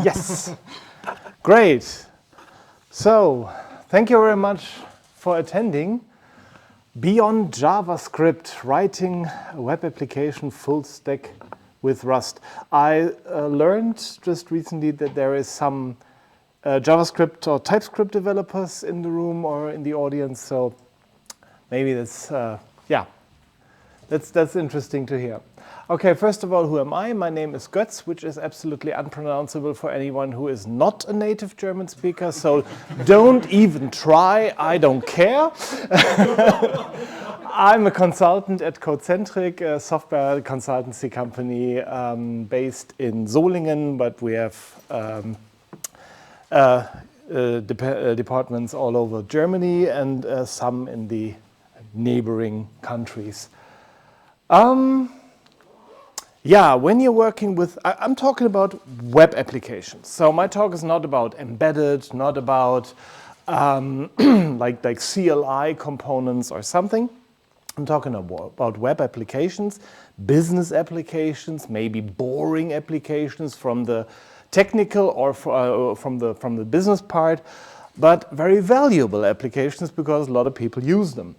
Yes. Great. So, thank you very much for attending. Beyond JavaScript, writing a web application full stack with Rust. I learned just recently that there is some JavaScript or TypeScript developers in the room or in the audience, so maybe that's, that's interesting to hear. Okay, first of all, who am I? My name is Goetz, which is absolutely unpronounceable for anyone who is not a native German speaker, so don't even try, I don't care. I'm a consultant at Codecentric, a software consultancy company based in Solingen, but we have departments all over Germany and some in the neighboring countries. Yeah, when you're working with, I'm talking about web applications. So my talk is not about embedded, not about like CLI components or something. I'm talking about web applications, business applications, maybe boring applications from the technical or from the business part, but very valuable applications because a lot of people use them.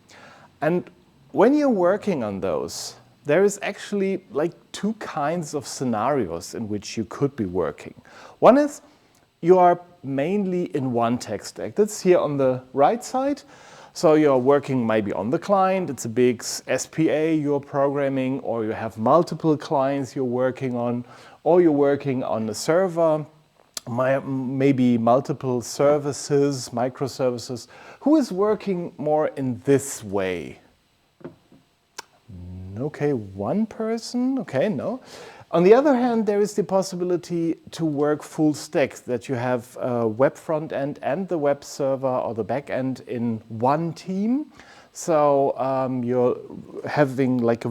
And when you're working on those, there is actually like two kinds of scenarios in which you could be working. One is you are mainly in one tech stack. That's here on the right side. So you're working maybe on the client, it's a big SPA you're programming, or you have multiple clients you're working on, or you're working on a server, maybe multiple services, microservices. Who is working more in this way? Okay, one person, okay, no. On the other hand, there is the possibility to work full stack, that you have a web front end and the web server or the back end in one team. So you're having like a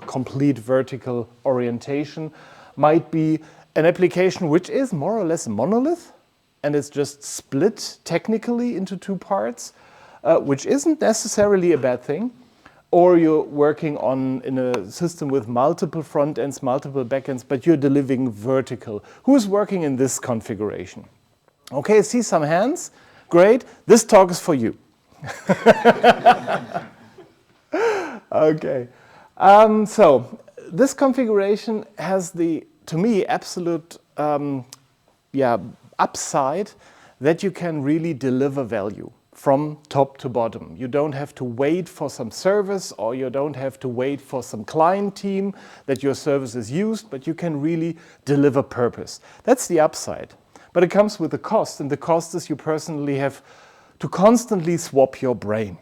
complete vertical orientation. Might be an application which is more or less a monolith, and it's just split technically into two parts, which isn't necessarily a bad thing. Or you're working in a system with multiple front ends, multiple back ends, but you're delivering vertical. Who is working in this configuration? Okay, I see some hands. Great. This talk is for you. Okay. So this configuration has the, to me, absolute upside that you can really deliver value from top to bottom. You don't have to wait for some service, or you don't have to wait for some client team that your service is used, but you can really deliver purpose. That's the upside. But it comes with a cost, and the cost is you personally have to constantly swap your brain.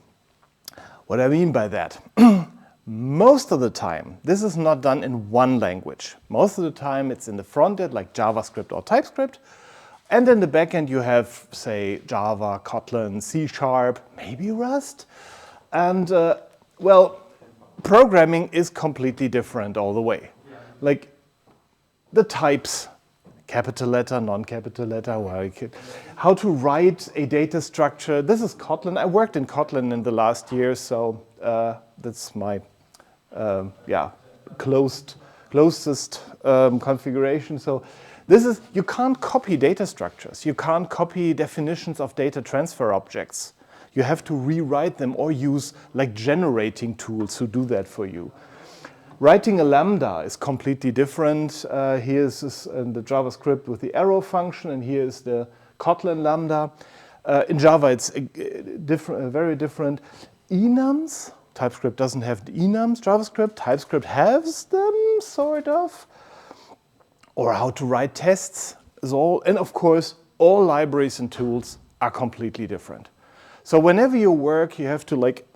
What I mean by that? Most of the time, this is not done in one language. Most of the time, it's in the front end, like JavaScript or TypeScript. And in the backend, you have, say, Java, Kotlin, C#, maybe Rust. And, well, programming is completely different all the way. Like the types, capital letter, non-capital letter, how to write a data structure. This is Kotlin. I worked in Kotlin in the last year, so that's my closest configuration. So this is, you can't copy data structures. You can't copy definitions of data transfer objects. You have to rewrite them or use like generating tools to do that for you. Writing a lambda is completely different. Here's the JavaScript with the arrow function, and here is the Kotlin lambda. In Java, it's very different. Enums, TypeScript doesn't have the enums. JavaScript, TypeScript has them, sort of. Or how to write tests is all, and of course, all libraries and tools are completely different. So whenever you work, you have to like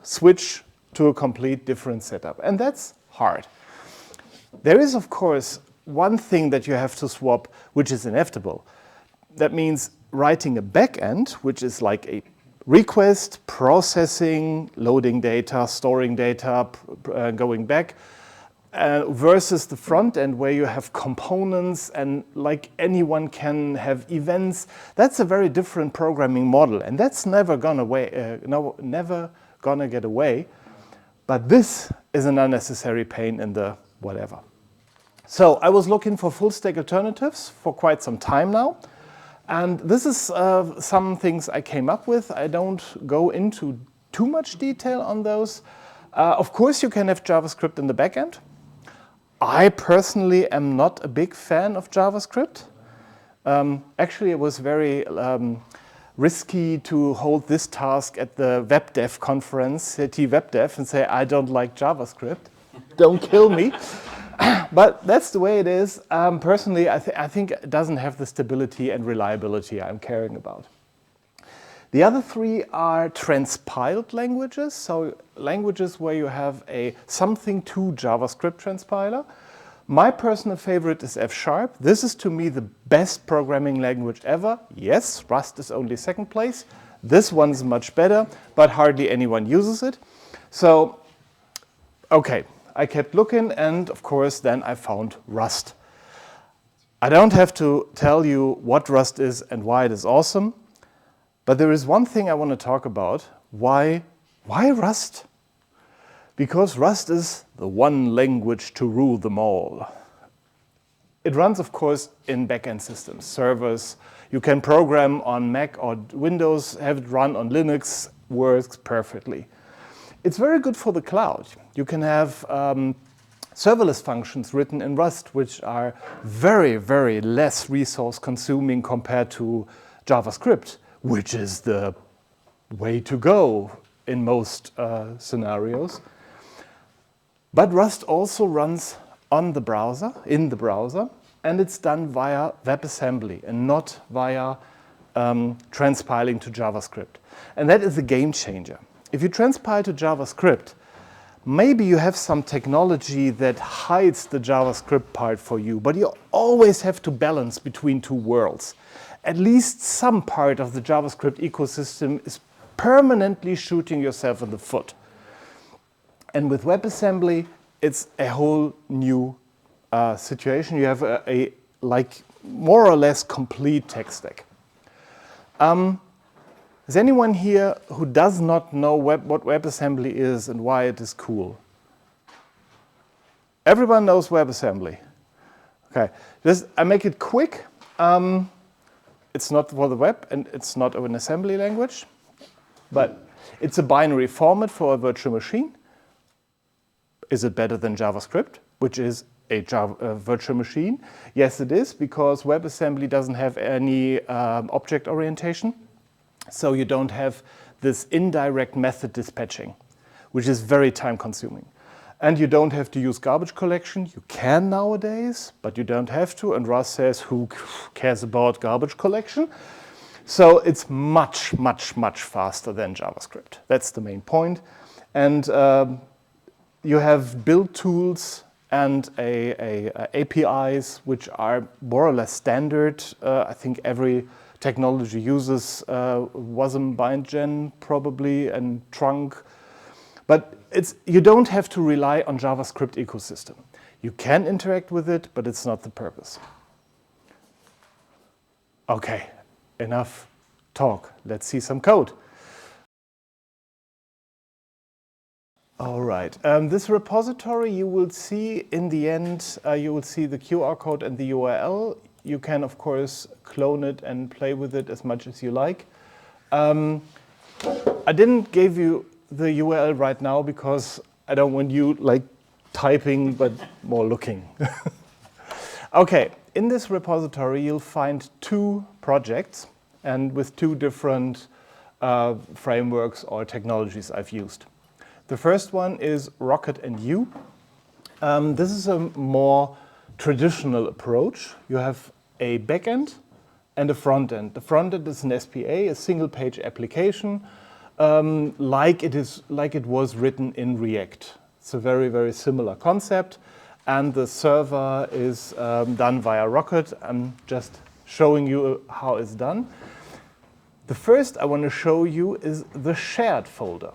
switch to a complete different setup, and that's hard. There is, of course, one thing that you have to swap, which is inevitable. That means writing a backend, which is like a request, processing, loading data, storing data, going back, versus the front end where you have components and like anyone can have events. That's a very different programming model, and that's never gonna get away. But this is an unnecessary pain in the whatever. So I was looking for full stack alternatives for quite some time now. And this is some things I came up with. I don't go into too much detail on those. Of course, you can have JavaScript in the backend. I personally am not a big fan of JavaScript. Actually, it was very risky to hold this task at the WebDev conference, CT WebDev, and say, I don't like JavaScript. Don't kill me. But that's the way it is. Personally, I think it doesn't have the stability and reliability I'm caring about. The other three are transpiled languages, so languages where you have a something to JavaScript transpiler. My personal favorite is F#. This is, to me, the best programming language ever. Yes, Rust is only second place. This one's much better, but hardly anyone uses it. So, okay. I kept looking, and of course, then I found Rust. I don't have to tell you what Rust is and why it is awesome, but there is one thing I want to talk about. Why Rust? Because Rust is the one language to rule them all. It runs, of course, in backend systems, servers. You can program on Mac or Windows, have it run on Linux, works perfectly. It's very good for the cloud. You can have serverless functions written in Rust, which are very, very less resource consuming compared to JavaScript, which is the way to go in most scenarios. But Rust also runs on the browser, in the browser, and it's done via WebAssembly and not via transpiling to JavaScript. And that is a game changer. If you transpile to JavaScript, maybe you have some technology that hides the JavaScript part for you, but you always have to balance between two worlds. At least some part of the JavaScript ecosystem is permanently shooting yourself in the foot. And with WebAssembly, it's a whole new situation. You have a more or less complete tech stack. Is anyone here who does not know what WebAssembly is and why it is cool? Everyone knows WebAssembly. Okay, I make it quick. It's not for the web and it's not an assembly language, but it's a binary format for a virtual machine. Is it better than JavaScript, which is a virtual machine? Yes, it is, because WebAssembly doesn't have any object orientation. So you don't have this indirect method dispatching, which is very time consuming. And you don't have to use garbage collection. You can nowadays, but you don't have to. And Rust says, who cares about garbage collection? So it's much, much, much faster than JavaScript. That's the main point. And you have build tools and APIs, which are more or less standard. I think every technology uses WASM bindgen probably and trunk, but you don't have to rely on JavaScript ecosystem. You can interact with it, but it's not the purpose. Okay, enough talk. Let's see some code. All right, this repository you will see in the end, you will see the QR code and the URL. You can, of course, clone it and play with it as much as you like. I didn't give you the URL right now because I don't want you typing, but more looking. Okay, in this repository, you'll find two projects and with two different frameworks or technologies I've used. The first one is Rocket and U. This is a more traditional approach. You have a backend and a frontend. The frontend is an SPA, a single-page application, like it was written in React. It's a very, very similar concept, and the server is done via Rocket. I'm just showing you how it's done. The first I want to show you is the shared folder.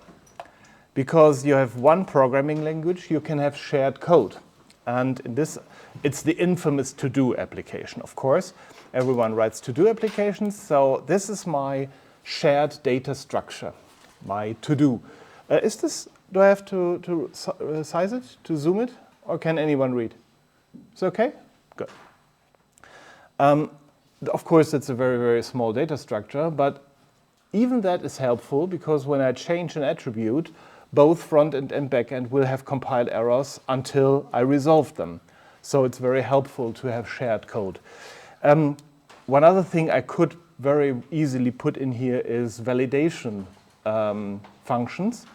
Because you have one programming language, you can have shared code. And in this, it's the infamous to-do application, of course. Everyone writes to-do applications, so this is my shared data structure, my to-do. Do I have to size it, to zoom it, or can anyone read? Is it okay? Good. Of course, it's a very, very small data structure, but even that is helpful because when I change an attribute, both front-end and back-end will have compiled errors until I resolve them. So it's very helpful to have shared code. One other thing I could very easily put in here is validation functions.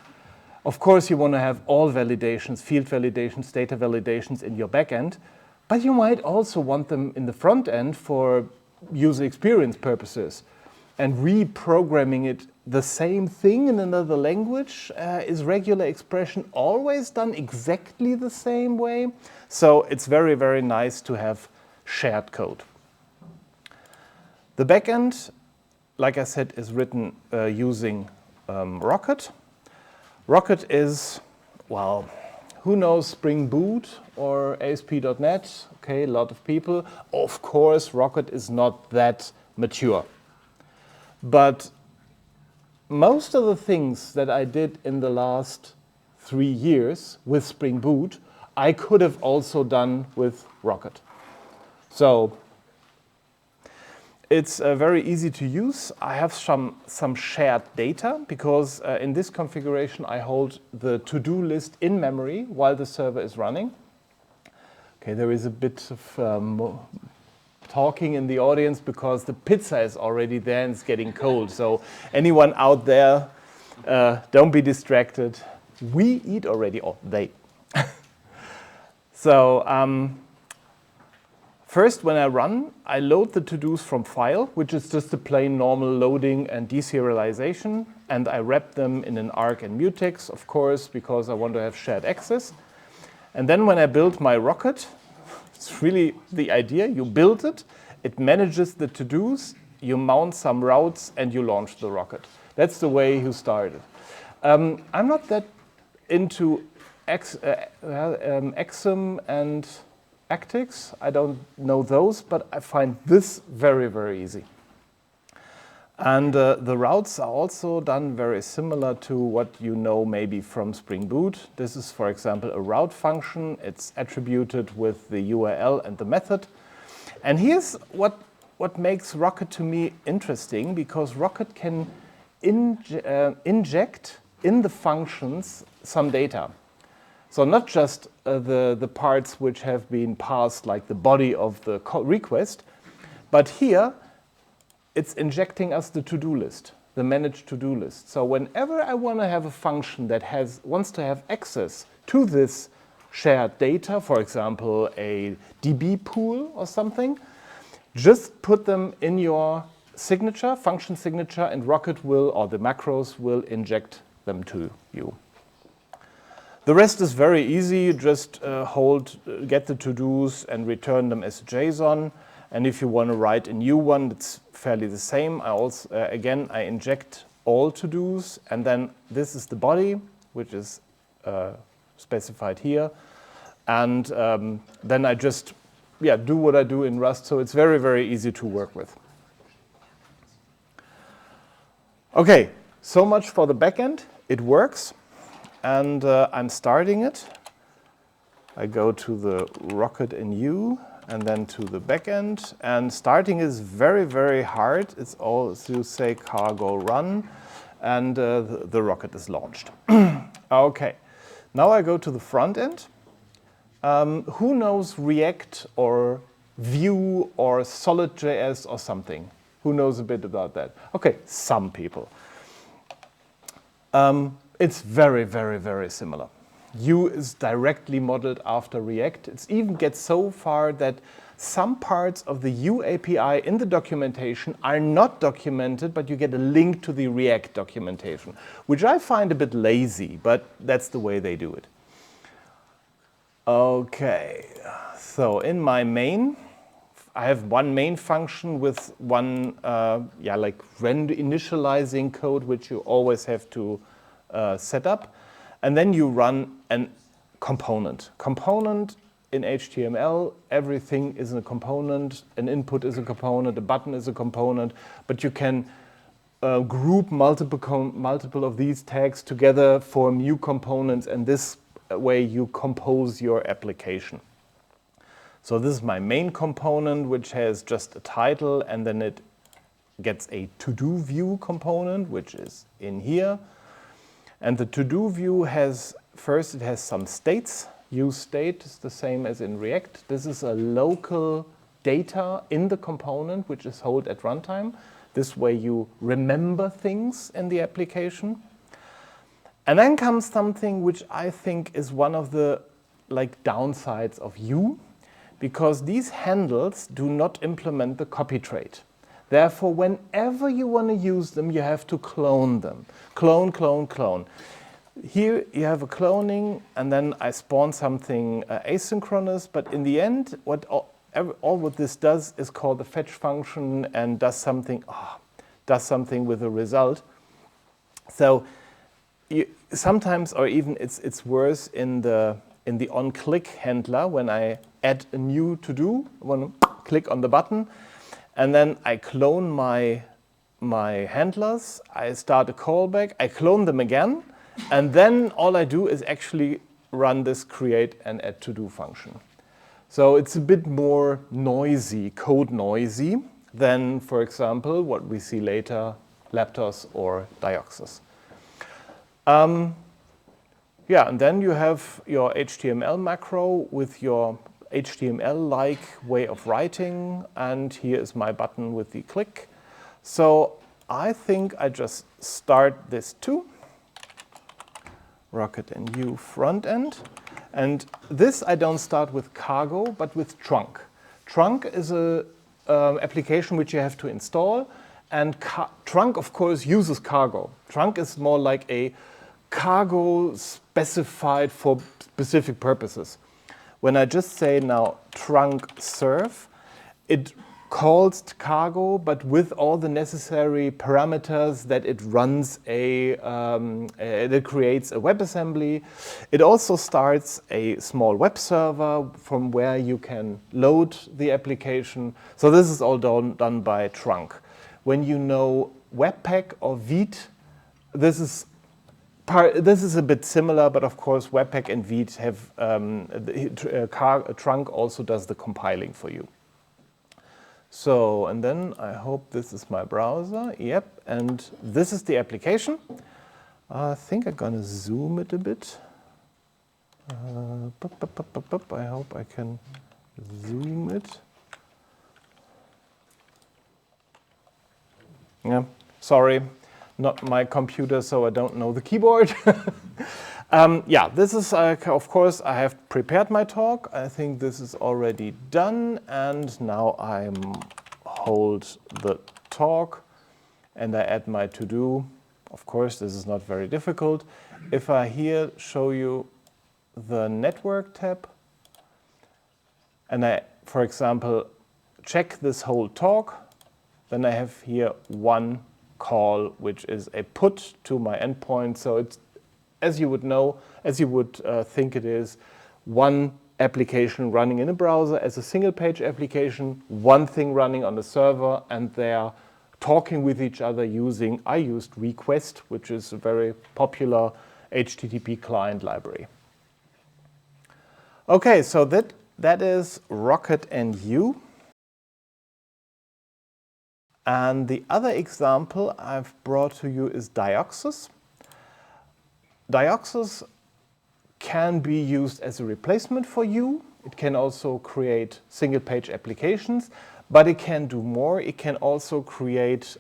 Of course, you want to have all validations, field validations, data validations in your backend, but you might also want them in the front end for user experience purposes. And reprogramming it the same thing in another language, is regular expression always done exactly the same way? So it's very, very nice to have shared code. The backend, like I said, is written using Rocket. Rocket is, well, who knows Spring Boot or ASP.NET? Okay, a lot of people. Of course, Rocket is not that mature. But most of the things that I did in the last 3 years with Spring Boot, I could have also done with Rocket. So it's very easy to use. I have some shared data because in this configuration I hold the to-do list in memory while the server is running. Okay, there is a bit of talking in the audience because the pizza is already there and it's getting cold. So anyone out there, don't be distracted. We eat already, or they. So first, when I run, I load the to-dos from file, which is just a plain normal loading and deserialization. And I wrap them in an arc and mutex, of course, because I want to have shared access. And then when I build my Rocket, it's really the idea. You build it, it manages the to-dos, you mount some routes, and you launch the Rocket. That's the way you started. I'm not that into Exum and Actix. I don't know those, but I find this very, very easy. And the routes are also done very similar to what you know maybe from Spring Boot. This is, for example, a route function. It's attributed with the URL and the method. And here's what makes Rocket to me interesting, because Rocket can inject in the functions some data. So not just the parts which have been passed, like the body of the request, but here, it's injecting us the to-do list, the managed to-do list. So whenever I want to have a function that wants to have access to this shared data, for example, a DB pool or something, just put them in your signature, function signature, and Rocket will, or the macros will inject them to you. The rest is very easy. You just get the to-dos and return them as JSON. And if you want to write a new one, it's fairly the same. I also, again, I inject all to-dos, and then this is the body, which is specified here. And then I just do what I do in Rust. So it's very, very easy to work with. OK, so much for the backend. It works. And I'm starting it. I go to the Rocket in U, and then to the backend. And starting is very, very hard. It's all, as you say, cargo run, and the Rocket is launched. OK, now I go to the front end. Who knows React or Vue or Solid.js or something? Who knows a bit about that? OK, some people. It's very, very, very similar. Vue is directly modeled after React. It even gets so far that some parts of the Vue API in the documentation are not documented, but you get a link to the React documentation, which I find a bit lazy, but that's the way they do it. OK, so in my main, I have one main function with one like render initializing code, which you always have to set up. And then you run a component. Component in HTML, everything is a component. An input is a component. A button is a component. But you can group multiple of these tags together, form new components, and this way you compose your application. So this is my main component, which has just a title, and then it gets a to-do view component, which is in here. And the to-do view has, first it has some states. Use state is the same as in React. This is a local data in the component, which is held at runtime. This way you remember things in the application. And then comes something which I think is one of the downsides of you, because these handles do not implement the copy trait. Therefore, whenever you want to use them, you have to clone them. Clone, clone, clone. Here you have a cloning, and then I spawn something asynchronous, but in the end, all what this does is call the fetch function and does something with a result. So sometimes, or even it's worse in the on-click handler, when I add a new to-do, I want to click on the button, and then I clone my handlers, I start a callback, I clone them again, and then all I do is actually run this create and add to-do function. So it's a bit more noisy, code noisy, than, for example, what we see later, Laptos or Dioxus. Yeah, and then you have your HTML macro with your HTML-like way of writing, and here is my button with the click. So I think I just start this too. Rocket and U front end. And this I don't start with cargo, but with trunk. Trunk is a application which you have to install, and trunk, of course, uses cargo. Trunk is more like a cargo specified for specific purposes. When I just say now trunk serve, it calls cargo, but with all the necessary parameters that it runs it creates a WebAssembly. It also starts a small web server from where you can load the application. So this is all done by trunk. When you know Webpack or Vite, this is a bit similar, but of course Webpack and Vite have trunk also does the compiling for you. So, and then I hope this is my browser. Yep, and this is the application. I think I'm gonna zoom it a bit. I hope I can zoom it. Yeah, sorry, not my computer, so I don't know the keyboard. Yeah, this is, of course, I have prepared my talk. I think this is already done, and now I hold the talk, and I add my to-do. Of course, this is not very difficult. If I here show you the network tab, and I, for example, check this whole talk, then I have here one call, which is a put to my endpoint. So it's, as you would know, as you would think it is, one application running in a browser as a single page application, one thing running on the server, and they are talking with each other using, I used request, which is a very popular HTTP client library. Okay, so that is Rocket and U. And the other example I've brought to you is Dioxus. Dioxus can be used as a replacement for U. It can also create single-page applications, but it can do more. It can also create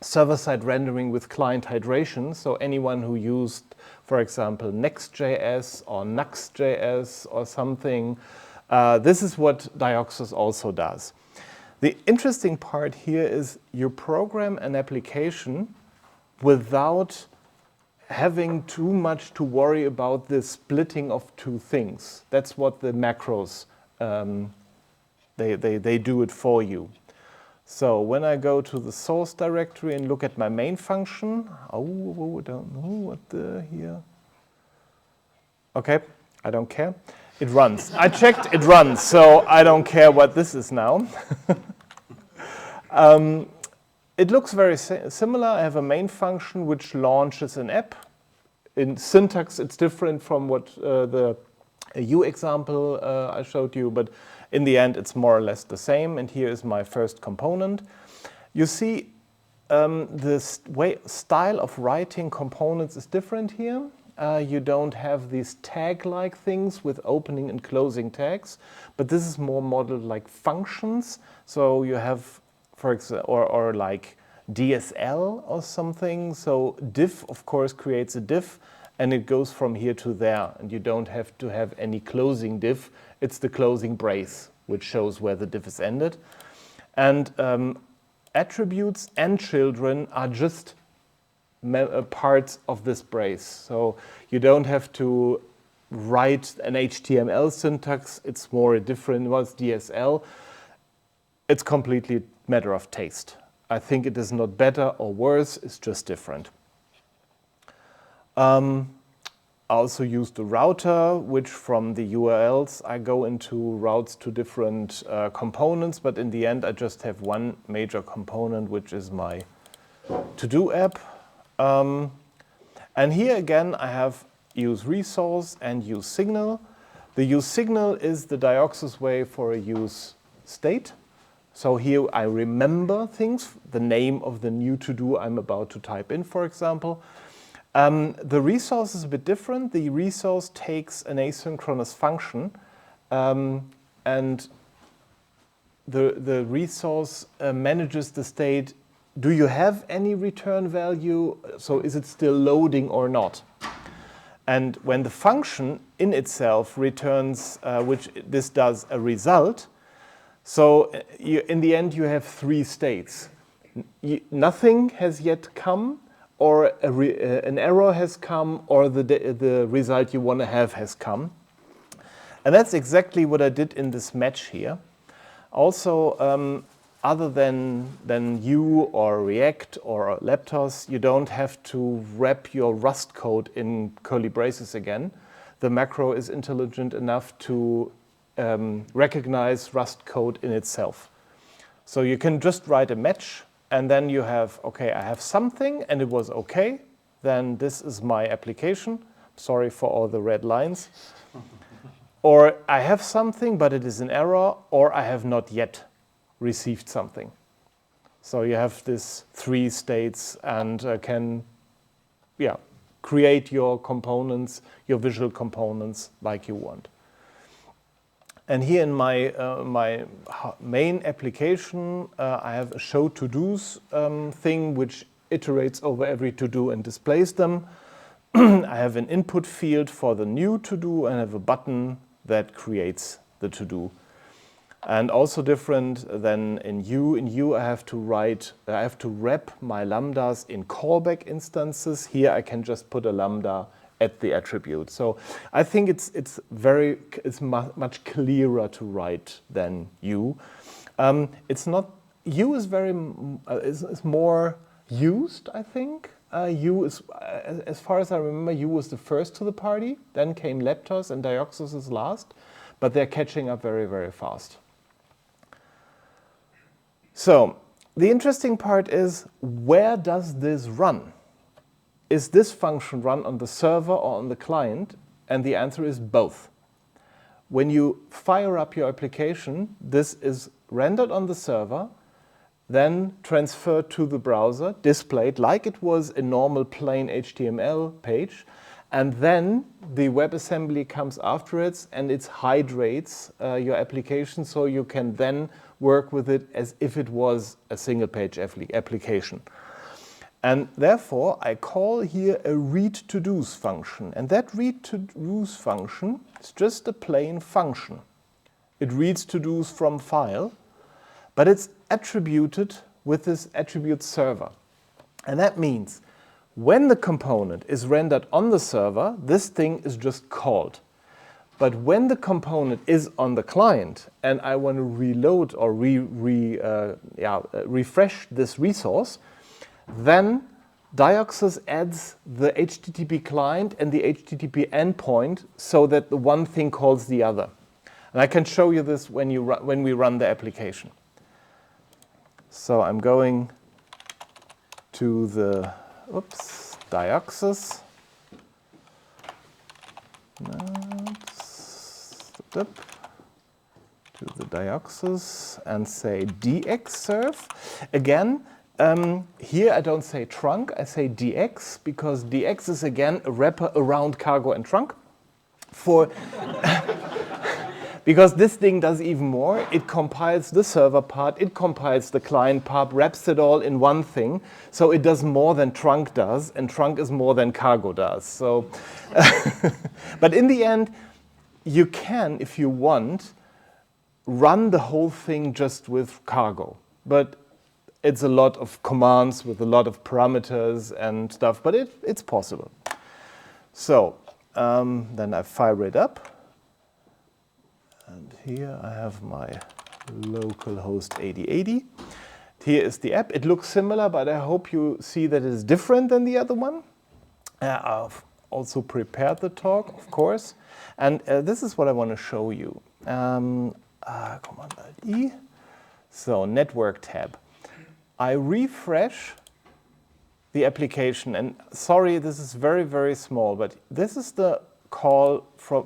server-side rendering with client hydration. So anyone who used, for example, Next.js or Nuxt.js or something, this is what Dioxus also does. The interesting part here is you program an application without having too much to worry about the splitting of two things. That's what the macros, they do it for you. So when I go to the source directory and look at my main function, I don't know what the here. Okay, I don't care. It runs. I checked, it runs, so I don't care what this is now. It looks very similar. I have a main function which launches an app. In syntax, it's different from what the U example I showed you, but in the end it's more or less the same. And here is my first component. You see the style of writing components is different here. You don't have these tag-like things with opening and closing tags, but this is more modeled like functions. So you have, for example, or like DSL or something. So div, of course, creates a div, and it goes from here to there. And you don't have to have any closing div. It's the closing brace, which shows where the div is ended. And attributes and children are just parts of this brace. So you don't have to write an HTML syntax. It's more a different, well, it's DSL. It's completely a matter of taste. I think it is not better or worse, it's just different. I also use the router, which from the URLs I go into routes to different components, but in the end I just have one major component, which is my to-do app. And here again I have use resource and use signal. The use signal is the Dioxus way for a use state. So here I remember things, the name of the new to-do I'm about to type in, for example. The resource is a bit different. The resource takes an asynchronous function, and the resource manages the state. Do you have any return value? So is it still loading or not? And when the function in itself returns, which this does a result, so in the end you have three states. Nothing has yet come, or an error has come, or the result you want to have has come. And that's exactly what I did in this match here. Also, other than Vue or React or Leptos, you don't have to wrap your Rust code in curly braces again. The macro is intelligent enough to recognize Rust code in itself. So you can just write a match, and then you have, okay, I have something and it was okay, then this is my application. Sorry for all the red lines. Or I have something, but it is an error, or I have not yet received something. So you have these three states and can create your components, your visual components like you want. And here in my main application, I have a show to-dos thing which iterates over every to-do and displays them. I have an input field for the new to-do and I have a button that creates the to-do. And also different than in Vue. In Vue, I have to wrap my lambdas in callback instances. Here, I can just put a lambda at the attribute. So I think it's much clearer to write than Vue. Vue is more used, I think. Vue is, as far as I remember, Vue was the first to the party. Then came Leptos and Dioxus is last, but they're catching up very, very fast. So the interesting part is, where does this run? Is this function run on the server or on the client? And the answer is both. When you fire up your application, this is rendered on the server, then transferred to the browser, displayed like it was a normal plain HTML page, and then the WebAssembly comes after it and it hydrates your application, so you can then work with it as if it was a single page application. And therefore, I call here a read-to-dos function. And that read-to-dos function is just a plain function. It reads to-dos from file, but it's attributed with this attribute server. And that means when the component is rendered on the server, this thing is just called. But when the component is on the client and I want to reload or refresh this resource, then Dioxus adds the HTTP client and the HTTP endpoint so that the one thing calls the other. And I can show you this when we run the application. So I'm going to the Dioxus. to the Dioxus and say dxserve. Again, here I don't say trunk, I say dx, because dx is again a wrapper around cargo and trunk. Because this thing does even more. It compiles the server part, it compiles the client part, wraps it all in one thing. So it does more than trunk does, and trunk is more than cargo does. So, but in the end, you can, if you want, run the whole thing just with cargo. But it's a lot of commands with a lot of parameters and stuff, but it's possible. So then I fire it up. And here I have my localhost 8080. Here is the app. It looks similar, but I hope you see that it is different than the other one. I've also prepared the talk, of course. And this is what I want to show you. Command-Alt-E. So, Network tab. I refresh the application. And sorry, this is very, very small, but this is the call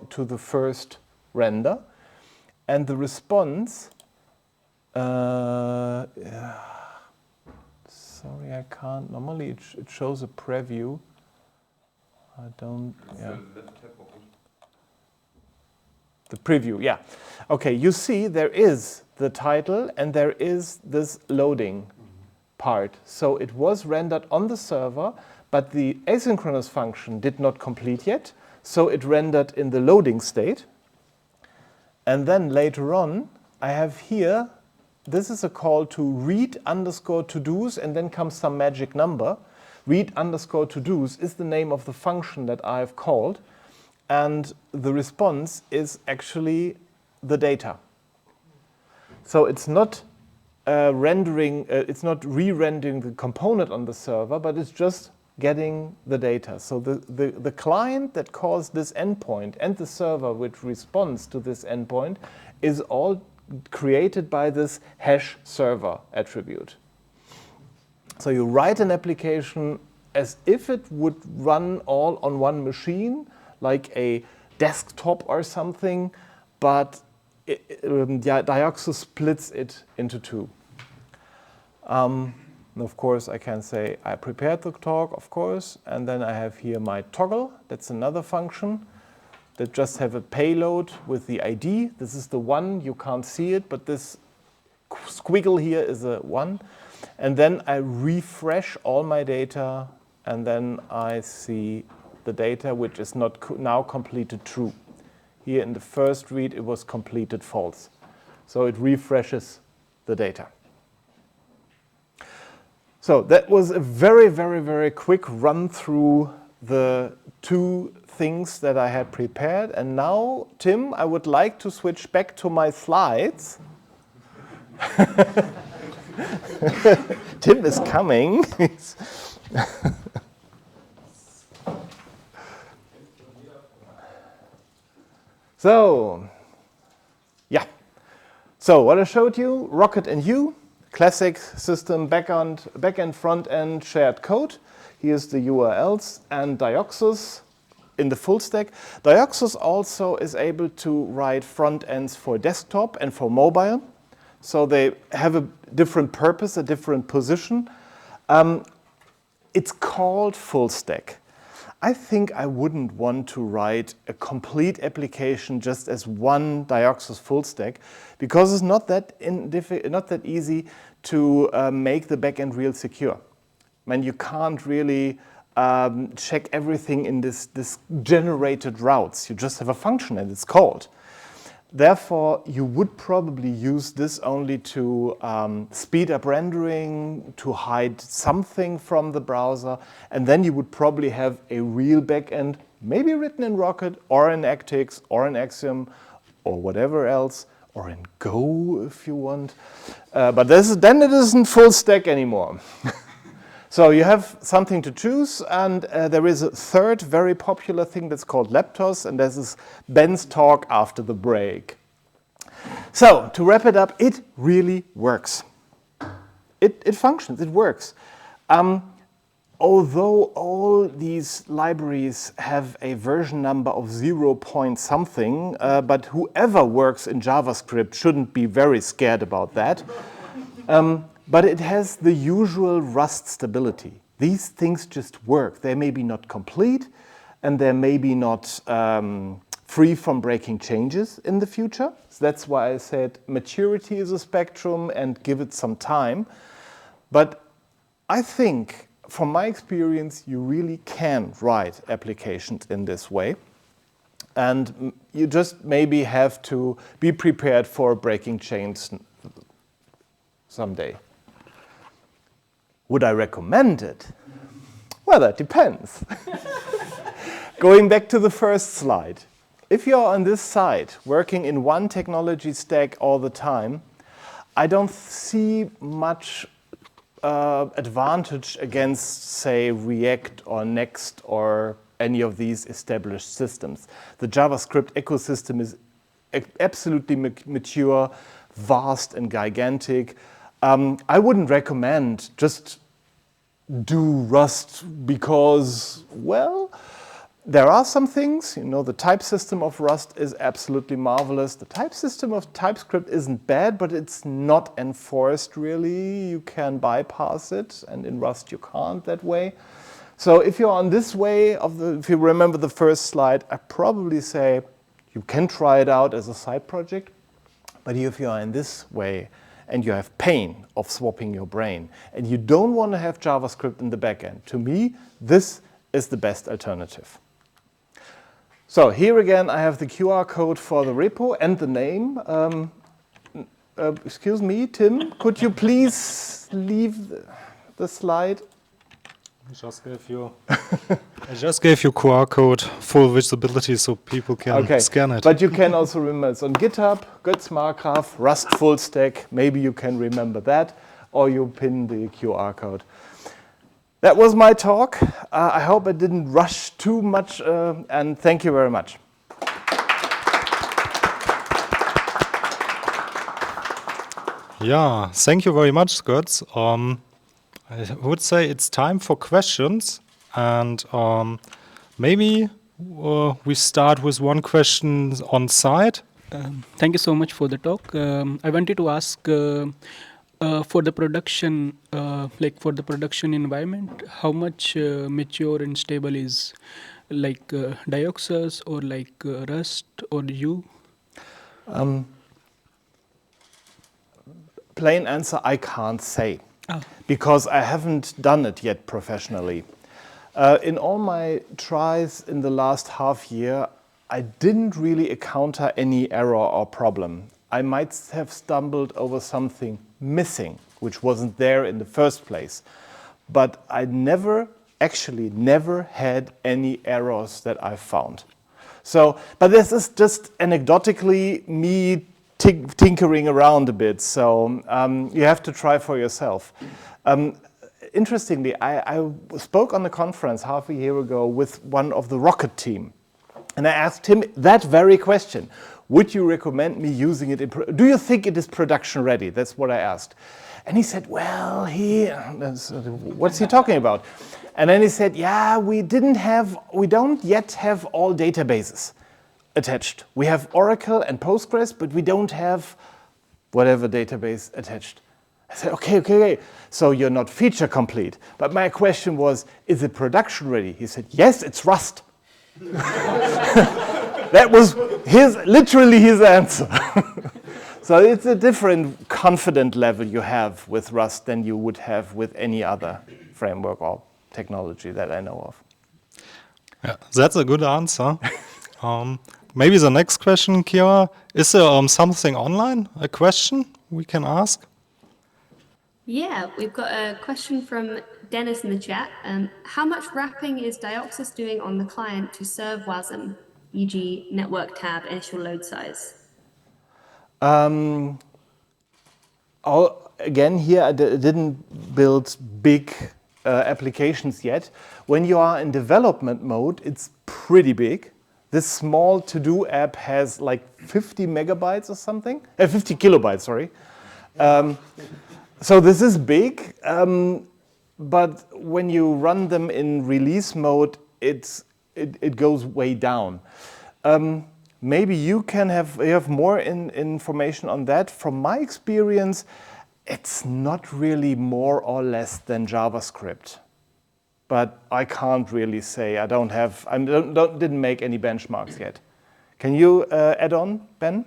to the first render. And the response, sorry, I can't. Normally it shows a preview. I don't, yeah. The preview, yeah. Okay, you see there is the title and there is this loading part. So it was rendered on the server, but the asynchronous function did not complete yet. So it rendered in the loading state. And then later on, I have here, this is a call to read underscore to-dos, and then comes some magic number. Read underscore to-dos is the name of the function that I've called. And the response is actually the data. So it's not it's not re-rendering the component on the server, but it's just getting the data. So the client that calls this endpoint and the server which responds to this endpoint is all created by this hash server attribute. So you write an application as if it would run all on one machine, like a desktop or something, but Dioxus splits it into two. And of course, I can say I prepared the talk, of course, and then I have here my toggle. That's another function that just have a payload with the ID. This is the one, you can't see it, but this squiggle here is a 1. And then I refresh all my data, and then I see the data which is not now completed true. Here in the first read, it was completed false. So it refreshes the data. So that was a very, very, very quick run through the two things that I had prepared. And now, Tim, I would like to switch back to my slides. Tim is coming. So, yeah. So what I showed you, Rocket and you, classic system, backend, front-end, shared code. Here's the URLs and Dioxus in the Fullstack. Dioxus also is able to write front ends for desktop and for mobile. So they have a different purpose, a different position. It's called Fullstack. I think I wouldn't want to write a complete application just as one Dioxus Fullstack, because it's not that easy to make the backend real secure. I mean, you can't really check everything in this generated routes. You just have a function and it's called. Therefore, you would probably use this only to speed up rendering, to hide something from the browser, and then you would probably have a real backend, maybe written in Rocket, or in Actix, or in Axiom, or whatever else, or in Go if you want. But then it isn't full stack anymore. So you have something to choose, and there is a third very popular thing that's called Leptos, and this is Ben's talk after the break. So to wrap it up, it really works. It functions, it works. although all these libraries have a version number of 0 point something, but whoever works in JavaScript shouldn't be very scared about that. But it has the usual Rust stability. These things just work. They may be not complete, and they're maybe not free from breaking changes in the future. So that's why I said maturity is a spectrum and give it some time. But I think, from my experience, you really can write applications in this way. And you just maybe have to be prepared for breaking chains someday. Would I recommend it? Well, that depends. Going back to the first slide. If you're on this side, working in one technology stack all the time, I don't see much advantage against, say, React or Next or any of these established systems. The JavaScript ecosystem is absolutely mature, vast and gigantic. I wouldn't recommend just do Rust because, well, there are some things, you know, the type system of Rust is absolutely marvelous. The type system of TypeScript isn't bad, but it's not enforced really. You can bypass it, and in Rust you can't that way. So if you're on this way, if you remember the first slide, I probably say you can try it out as a side project. But if you're in this way, and you have pain of swapping your brain, and you don't want to have JavaScript in the backend, to me, this is the best alternative. So here again, I have the QR code for the repo and the name. Excuse me, Tim, could you please leave the slide? I just gave you QR code, full visibility, so people can scan it. But you can also remember it's on GitHub, Goetz Markgraf, Rust Fullstack. Maybe you can remember that, or you pin the QR code. That was my talk. I hope I didn't rush too much, and thank you very much. Yeah, thank you very much, Goetz. I would say it's time for questions, and maybe we start with one question on site. Thank you so much for the talk. I wanted to ask, for the production, for the production environment, how much mature and stable is like Dioxus or like Rust or U? Plain answer, I can't say. Because I haven't done it yet professionally. In all my tries in the last half year, I didn't really encounter any error or problem. I might have stumbled over something missing, which wasn't there in the first place. But I never had any errors that I found. So, but this is just anecdotally me tinkering around a bit, so you have to try for yourself. Interestingly, I spoke on the conference half a year ago with one of the Rocket team, and I asked him that very question. Would you recommend me using it? Do you think it is production ready? That's what I asked. And he said, well, what's he talking about? And then he said, yeah, we don't yet have all databases attached. We have Oracle and Postgres, but we don't have whatever database attached. I said, okay, so you're not feature complete. But my question was, is it production ready? He said, yes, it's Rust. That was literally his answer. So it's a different confident level you have with Rust than you would have with any other framework or technology that I know of. Yeah, that's a good answer. Maybe the next question, Kira, is there something online, a question we can ask? Yeah, we've got a question from Dennis in the chat. How much wrapping is Dioxus doing on the client to serve WASM, e.g. network tab, initial load size? Again, here I didn't build big applications yet. When you are in development mode, it's pretty big. This small to-do app has like 50 megabytes or something, 50 kilobytes, sorry. So this is big. but when you run them in release mode, it goes way down. Maybe you have more information on that. From my experience, it's not really more or less than JavaScript. But I can't really say. I didn't make any benchmarks yet. Can you add on, Ben?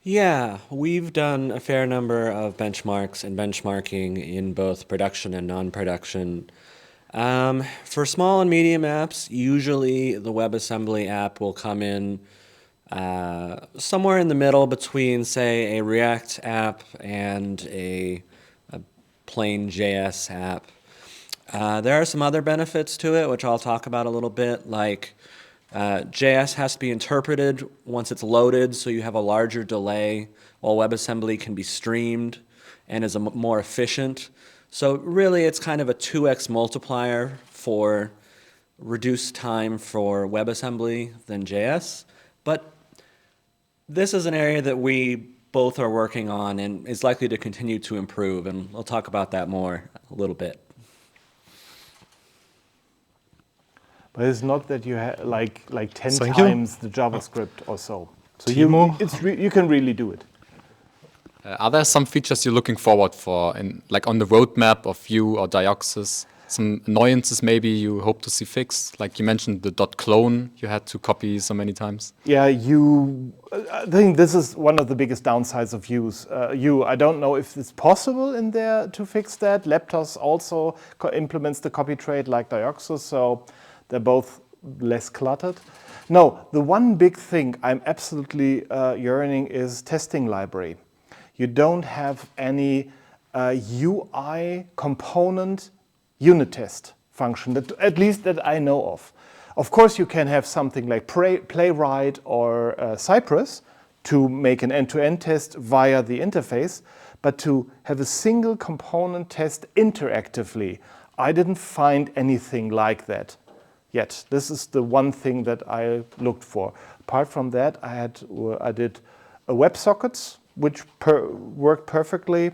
Yeah, we've done a fair number of benchmarks and benchmarking in both production and non-production. For small and medium apps, usually the WebAssembly app will come in somewhere in the middle between, say, a React app and a plain JS app. There are some other benefits to it, which I'll talk about a little bit, like JS has to be interpreted once it's loaded, so you have a larger delay, while WebAssembly can be streamed and is more efficient. So really, it's kind of a 2x multiplier for reduced time for WebAssembly than JS. But this is an area that we both are working on and is likely to continue to improve, and we'll talk about that more a little bit. But it's not that you have like 10 Thank times the JavaScript or so. So Timo? you can really do it. Are there some features you're looking forward for, like on the roadmap of Vue or Dioxus? Some annoyances maybe you hope to see fixed? Like you mentioned the .clone you had to copy so many times. Yeah, I think this is one of the biggest downsides of Vue. I don't know if it's possible in there to fix that. Leptos also implements the copy trait like Dioxus, so they're both less cluttered. No, the one big thing I'm absolutely yearning is testing library. You don't have any UI component unit test function, at least that I know of. Of course, you can have something like Playwright or Cypress to make an end-to-end test via the interface, but to have a single component test interactively, I didn't find anything like that yet. This is the one thing that I looked for. Apart from that, I did a WebSockets, which worked perfectly.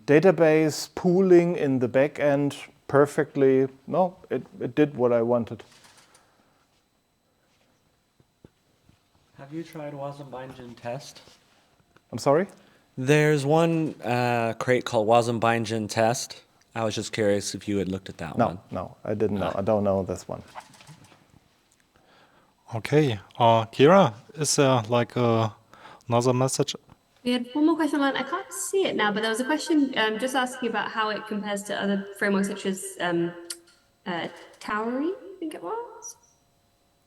Database pooling in the backend perfectly. No, it did what I wanted. Have you tried WASM Bindgen test? I'm sorry? There's one crate called WASM Bindgen test. I was just curious if you had looked at that one. No, I didn't know. I don't know this one. Okay, Kira, is there like another message? We had one more question online. I can't see it now, but there was a question just asking about how it compares to other frameworks such as Tauri, I think it was.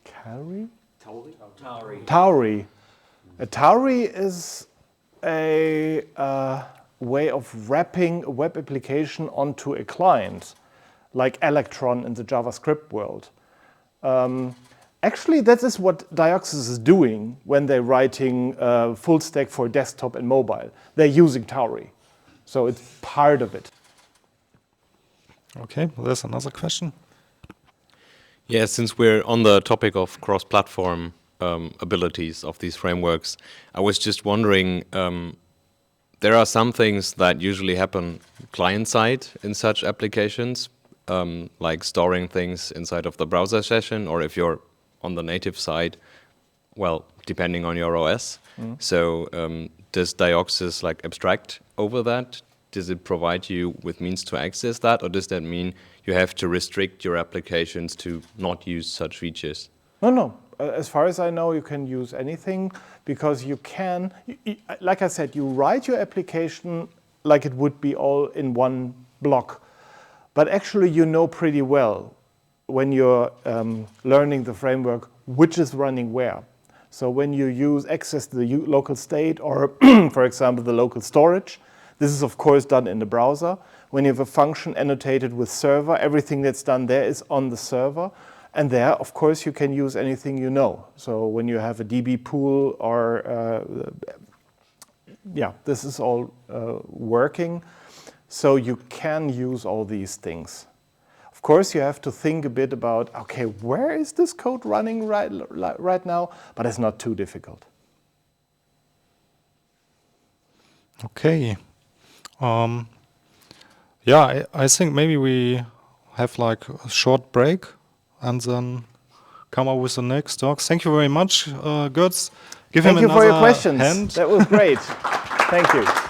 Tauri? Tauri. Tauri. Tauri is a way of wrapping a web application onto a client, like Electron in the JavaScript world. Actually, that is what Dioxus is doing when they're writing Fullstack for desktop and mobile. They're using Tauri. So it's part of it. Okay, there's another question. Yeah, since we're on the topic of cross-platform abilities of these frameworks, I was just wondering, there are some things that usually happen client-side in such applications, like storing things inside of the browser session, or if you're on the native side, well, depending on your OS. So does Dioxus like abstract over that? Does it provide you with means to access that, or does that mean you have to restrict your applications to not use such features? No. As far as I know, you can use anything because you can, like I said, you write your application like it would be all in one block. But actually, you know pretty well when you're learning the framework which is running where. So when you use access to the local state or, for example, the local storage, this is, of course, done in the browser. When you have a function annotated with server, everything that's done there is on the server. And there, of course, you can use anything you know. So when you have a DB pool or, this is all working. So you can use all these things. Of course, you have to think a bit about, okay, where is this code running right now? But it's not too difficult. Okay. Yeah, I think maybe we have like a short break and then come up with the next talks. Thank you very much, Goetz. Give him Thank you for your another questions. hand. That was great. Thank you.